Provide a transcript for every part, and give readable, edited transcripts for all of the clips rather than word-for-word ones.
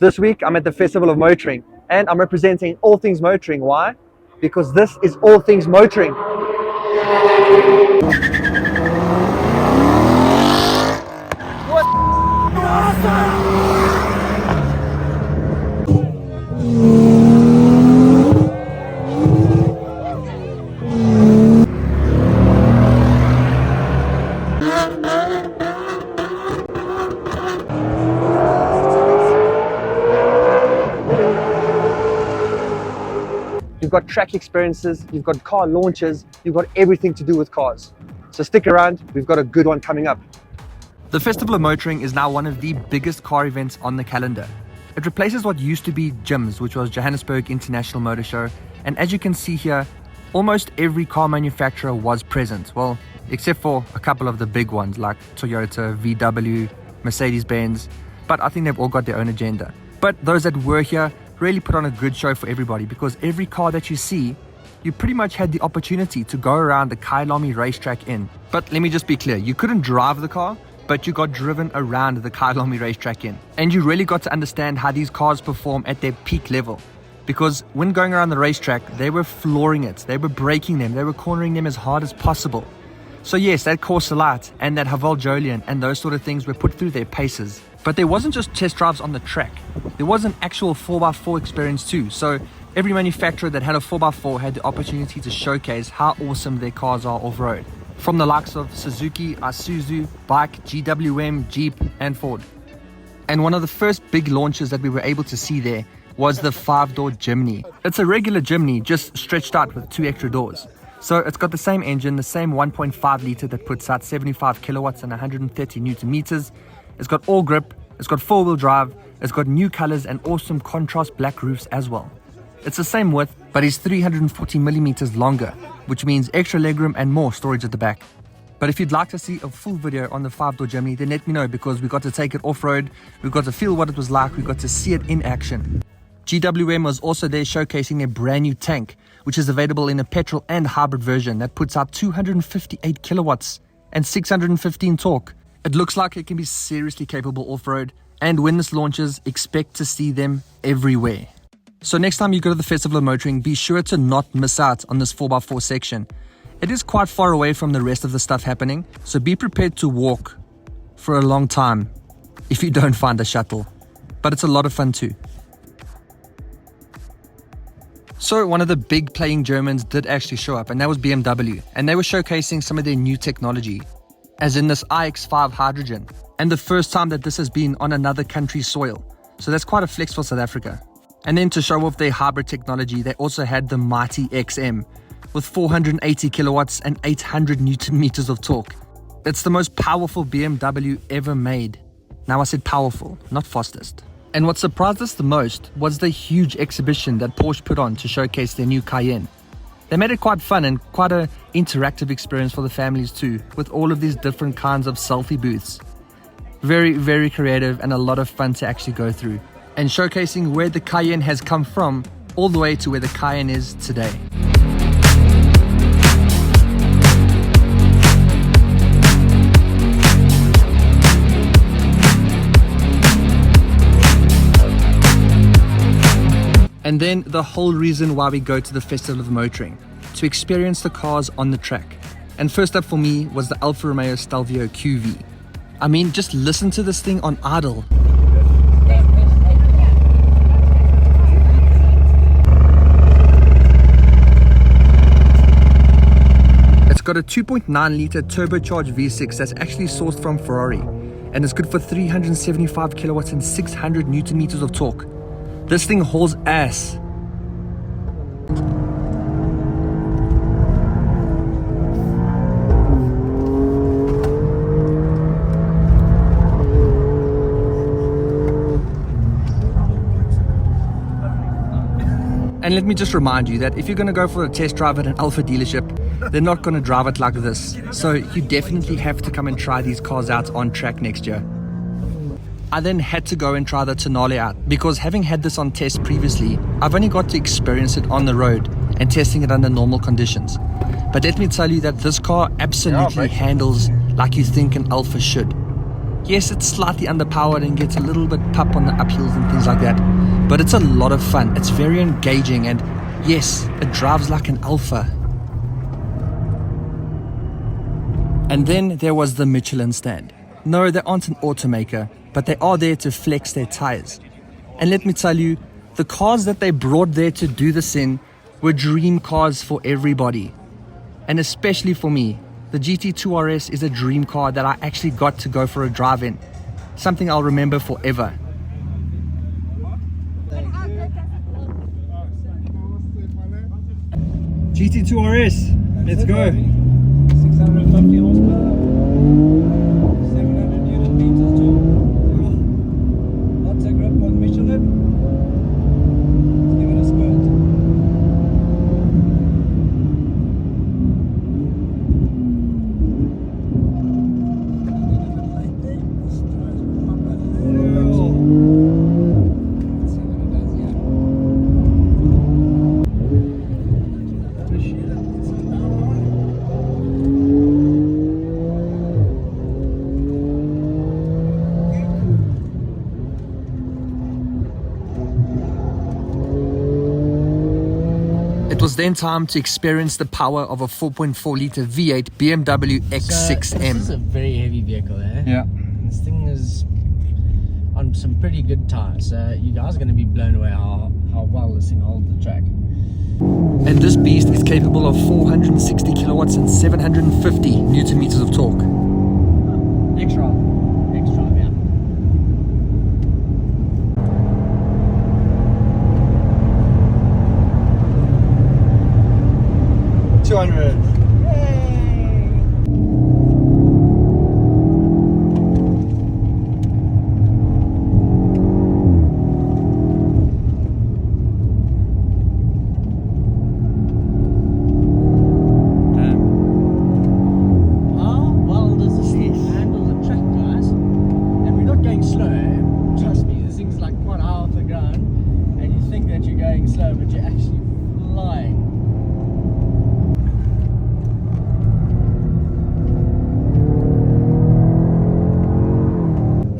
This week I'm at the Festival of Motoring and I'm representing All Things Motoring. Why? Because this is All Things Motoring. You've got track experiences, you've got car launches, you've got everything to do with cars. So stick around, we've got a good one coming up. The Festival of Motoring is now one of the biggest car events on the calendar. It replaces what used to be JIMS, which was Johannesburg International Motor Show. And as you can see here, almost every car manufacturer was present. Well, except for a couple of the big ones like Toyota, VW, Mercedes-Benz. But I think they've all got their own agenda. But those that were here really put on a good show for everybody, because every car that you see, you pretty much had the opportunity to go around the Kyalami racetrack in. But let me just be clear, you couldn't drive the car, but you got driven around the Kyalami racetrack in. And you really got to understand how these cars perform at their peak level. Because when going around the racetrack, they were flooring it, they were braking them, they were cornering them as hard as possible. So yes, that Corsa Light and that Haval Jolian and those sort of things were put through their paces. But there wasn't just test drives on the track. There was an actual 4x4 experience too. So every manufacturer that had a 4x4 had the opportunity to showcase how awesome their cars are off-road. From the likes of Suzuki, Isuzu, Bike, GWM, Jeep and Ford. And one of the first big launches that we were able to see there was the 5-door Jimny. It's a regular Jimny, just stretched out with 2 extra doors. So it's got the same engine, the same 1.5 litre that puts out 75 kilowatts and 130 newton meters. It's got all grip, it's got 4-wheel drive, it's got new colors and awesome contrast black roofs as well. It's the same width, but it's 340 millimeters longer, which means extra legroom and more storage at the back. But if you'd like to see a full video on the 5-door Jimny, then let me know, because we got to take it off-road, we got to feel what it was like, we got to see it in action. GWM was also there showcasing their brand new tank, which is available in a petrol and hybrid version that puts out 258 kilowatts and 615 torque. It looks like it can be seriously capable off-road, and when this launches, expect to see them everywhere. So next time you go to the Festival of Motoring, be sure to not miss out on this 4x4 section. It is quite far away from the rest of the stuff happening, so be prepared to walk for a long time if you don't find a shuttle. But it's a lot of fun too. So one of the big playing Germans did actually show up, and that was BMW. And they were showcasing some of their new technology, as in this iX5 hydrogen. And the first time that this has been on another country's soil. So that's quite a flex for South Africa. And then to show off their hybrid technology, they also had the mighty XM with 480 kilowatts and 800 newton meters of torque. It's the most powerful BMW ever made. Now I said powerful, not fastest. And what surprised us the most was the huge exhibition that Porsche put on to showcase their new Cayenne. They made it quite fun and quite an interactive experience for the families too, with all of these different kinds of selfie booths. Very, very creative and a lot of fun to actually go through. And showcasing where the Cayenne has come from, all the way to where the Cayenne is today. And then the whole reason why we go to the Festival of Motoring, to experience the cars on the track. And first up for me was the Alfa Romeo Stelvio QV. I mean, just listen to this thing on idle. It's got a 2.9 litre turbocharged V6 that's actually sourced from Ferrari, and it's good for 375 kilowatts and 600 newton meters of torque. This thing hauls ass. And let me just remind you that if you're going to go for a test drive at an Alfa dealership, they're not going to drive it like this. So you definitely have to come and try these cars out on track next year. I then had to go and try the Tonale out, because having had this on test previously, I've only got to experience it on the road and testing it under normal conditions. But let me tell you that this car absolutely handles like you think an Alfa should. Yes, it's slightly underpowered and gets a little bit pup on the uphills and things like that, but it's a lot of fun. It's very engaging, and yes, it drives like an alpha. And then there was the Michelin stand. No, they aren't an automaker, but they are there to flex their tires. And let me tell you, the cars that they brought there to do this in were dream cars for everybody. And especially for me, the GT2 RS is a dream car that I actually got to go for a drive in. Something I'll remember forever. GT2 RS, let's go. 650 horsepower, 700 Newton meters torque. Lots of grip on Michelin. Let's give it a spurt. It was then time to experience the power of a 4.4 litre V8 BMW X6M. So this is a very heavy vehicle, eh? Yeah. This thing is on some pretty good tires. You guys are going to be blown away how well this thing holds the track. And this beast is capable of 460 kilowatts and 750 newton meters of torque. Extra, yeah. 200.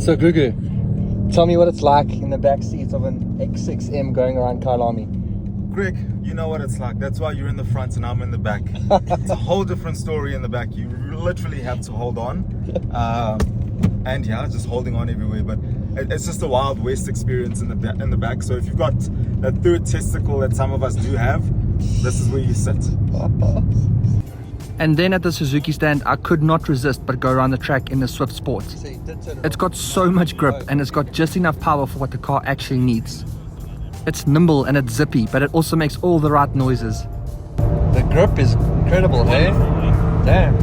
So Gugu, tell me what it's like in the back seat of an X6M going around Kyalami. Greg, you know what it's like. That's why you're in the front and I'm in the back. It's a whole different story in the back. You literally have to hold on. And yeah, just holding on everywhere. But it's just a Wild West experience in the back. So if you've got that third testicle that some of us do have, this is where you sit. And then at the Suzuki stand, I could not resist but go around the track in the Swift Sport. It's got so much grip and it's got just enough power for what the car actually needs. It's nimble and it's zippy, but it also makes all the right noises. The grip is incredible, hey? Damn.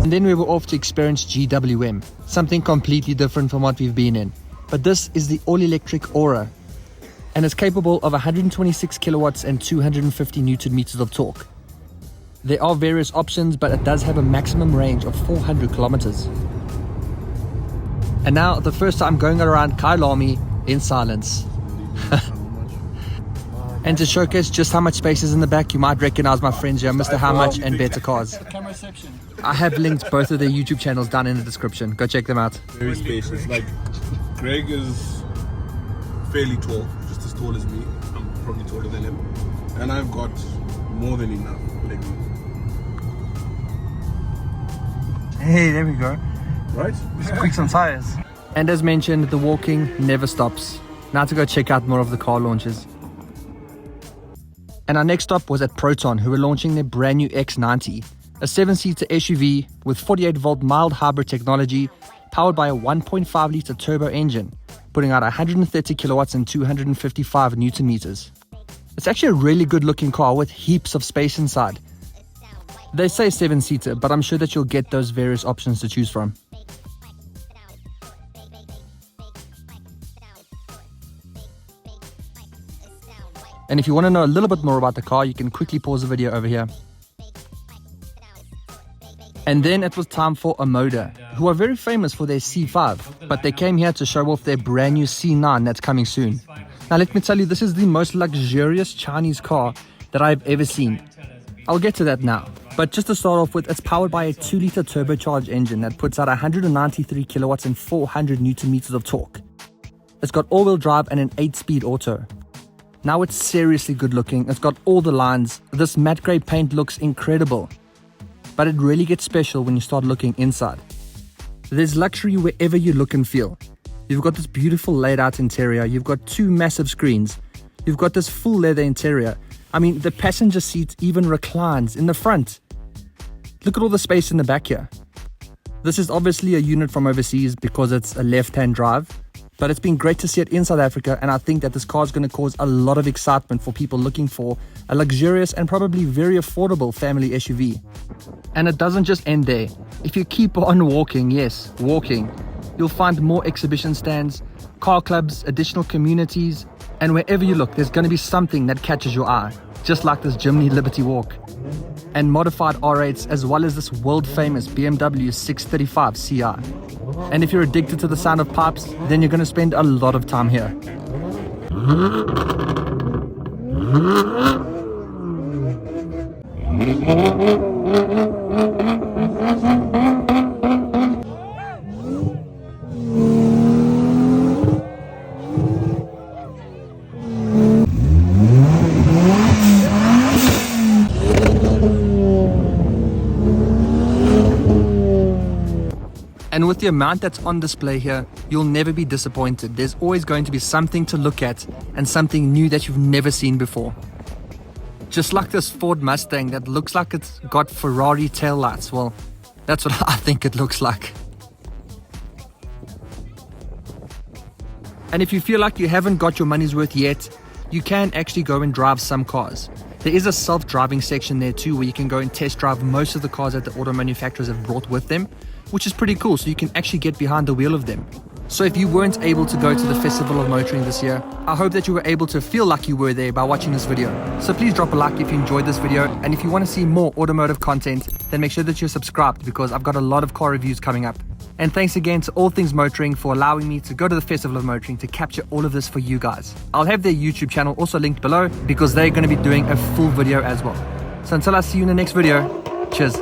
And then we were off to experience GWM, something completely different from what we've been in. But this is the all-electric Aura, and it's capable of 126 kilowatts and 250 newton meters of torque. There are various options, but it does have a maximum range of 400 kilometers. And now, the first time going around Kyalami in silence. And to showcase just how much space is in the back, you might recognize my friends here, Mr. How Much and Better Cars. I have linked both of their YouTube channels down in the description. Go check them out. Very spacious. Like, Greg is fairly tall, just as tall as me. I'm probably taller than him. And I've got more than enough leg room. Hey, there we go. Right? Squeak some tires. And as mentioned, the walking never stops. Now to go check out more of the car launches. And our next stop was at Proton, who were launching their brand new X90, a 7-seater SUV with 48-volt mild hybrid technology, powered by a 1.5 litre turbo engine, putting out 130 kilowatts and 255 newton meters. It's actually a really good looking car with heaps of space inside. They say 7-seater, but I'm sure that you'll get those various options to choose from. And if you want to know a little bit more about the car, you can quickly pause the video over here. And then it was time for Automotive, who are very famous for their C5, but they came here to show off their brand new C9 that's coming soon. Now let me tell you, this is the most luxurious Chinese car that I've ever seen. I'll get to that now. But just to start off with, it's powered by a 2-liter turbocharged engine that puts out 193 kilowatts and 400 newton meters of torque. It's got all-wheel drive and an 8-speed auto. Now it's seriously good looking. It's got all the lines. This matte grey paint looks incredible. But it really gets special when you start looking inside. There's luxury wherever you look and feel. You've got this beautiful laid out interior. You've got 2 massive screens. You've got this full leather interior. I mean, the passenger seat even reclines in the front. Look at all the space in the back here. This is obviously a unit from overseas because it's a left-hand drive, but it's been great to see it in South Africa, and I think that this car is going to cause a lot of excitement for people looking for a luxurious and probably very affordable family SUV. And it doesn't just end there. If you keep on walking, yes, walking, you'll find more exhibition stands, car clubs, additional communities, and wherever you look, there's going to be something that catches your eye, just like this Jimny Liberty Walk. And modified R8s, as well as this world-famous BMW 635 CI. And if you're addicted to the sound of pipes, then you're going to spend a lot of time here. And with the amount that's on display here, you'll never be disappointed. There's always going to be something to look at and something new that you've never seen before. Just like this Ford Mustang that looks like it's got Ferrari taillights. Well, that's what I think it looks like. And if you feel like you haven't got your money's worth yet, you can actually go and drive some cars. There is a self-driving section there too, where you can go and test drive most of the cars that the auto manufacturers have brought with them, which is pretty cool, so you can actually get behind the wheel of them. So if you weren't able to go to the Festival of Motoring this year, I hope that you were able to feel like you were there by watching this video. So please drop a like if you enjoyed this video, and if you want to see more automotive content, then make sure that you're subscribed, because I've got a lot of car reviews coming up. And thanks again to All Things Motoring for allowing me to go to the Festival of Motoring to capture all of this for you guys. I'll have their YouTube channel also linked below, because they're going to be doing a full video as well. So until I see you in the next video, cheers.